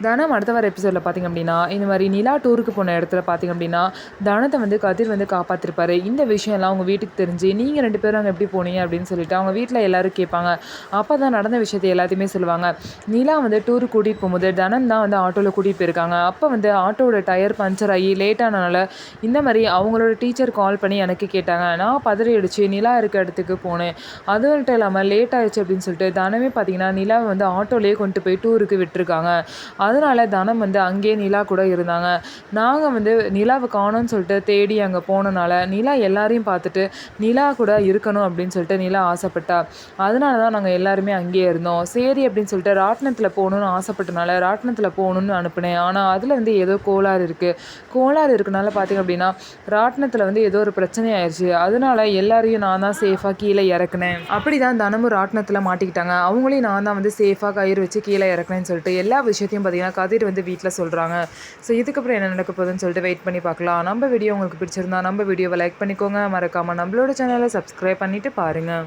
தனம் அடுத்த வர எபிசோடில் பார்த்திங்க அப்படின்னா இந்த மாதிரி நிலா டூருக்கு போன இடத்துல பார்த்திங்க அப்படின்னா தனத்தை வந்து கதிர் வந்து காப்பாற்றிருப்பாரு. இந்த விஷயம்லாம் அவங்க வீட்டுக்கு தெரிஞ்சு நீங்கள் 2 பேரும் அங்கே எப்படி போனீங்க அப்படின்னு சொல்லிட்டு அவங்க வீட்டில் எல்லோரும் கேட்பாங்க. அப்போ தான் நடந்த விஷயத்தை எல்லாத்தையுமே சொல்லுவாங்க. நிலா வந்து டூருக்கு கூட்டிகிட்டு போகும்போது தனம் தான் வந்து ஆட்டோவில் கூட்டிகிட்டு போயிருக்காங்க. அப்போ வந்து ஆட்டோவோட டயர் பஞ்சர் ஆகி லேட்டானனால இந்த மாதிரி அவங்களோட டீச்சர் கால் பண்ணி எனக்கு கேட்டாங்க. நான் பதறி அடித்து நிலா இருக்க இடத்துக்கு போனேன். அது மட்டும் இல்லாமல் லேட் ஆயிடுச்சு அப்படின்னு சொல்லிட்டு தனமே பார்த்திங்கன்னா நிலாவை வந்து ஆட்டோலேயே கொண்டு போய் டூருக்கு விட்டுருக்காங்க. அதனால தனம் வந்து அங்கேயே நிலா கூட இருந்தாங்க. நாங்கள் வந்து நிலாவை காணோன்னு சொல்லிட்டு தேடி அங்கே போனனால நிலா எல்லாரையும் பார்த்துட்டு நிலா கூட இருக்கணும் அப்படின்னு சொல்லிட்டு நிலா ஆசைப்பட்டா. அதனால தான் நாங்கள் எல்லாருமே அங்கேயே இருந்தோம். சரி அப்படின்னு சொல்லிட்டு ராட்டினத்தில் போகணுன்னு ஆசைப்பட்டனால ராட்டினத்தில் போகணுன்னு அனுப்புனேன். ஆனால் அதில் வந்து ஏதோ கோளாறு இருக்குது. கோளாறு இருக்கனால பார்த்திங்க அப்படின்னா ராட்டினத்தில் வந்து ஏதோ ஒரு பிரச்சனை ஆயிடுச்சு. அதனால எல்லாரையும் நான் தான் சேஃபாக கீழே இறக்குனேன். அப்படி தான் தனமும் ராட்டினத்தில் மாட்டிக்கிட்டாங்க. அவங்களையும் நான் தான் வந்து சேஃபாக கயிறு வச்சு கீழே இறக்குனேன்னு சொல்லிட்டு எல்லா விஷயத்தையும் பார்த்திங்கன்னா கதிர் வந்து வீட்டில் சொல்கிறாங்க. ஸோ இதுக்கப்புறம் என்ன நடக்க போகுதுன்னு சொல்லிட்டு வெயிட் பண்ணி பார்க்கலாம். நம்ம வீடியோ உங்களுக்கு பிடிச்சிருந்தா நம்ம வீடியோவை லைக் பண்ணிக்கோங்க. மறக்காமல் நம்மளோட சேனலை சப்ஸ்கிரைப் பண்ணிவிட்டு பாருங்கள்.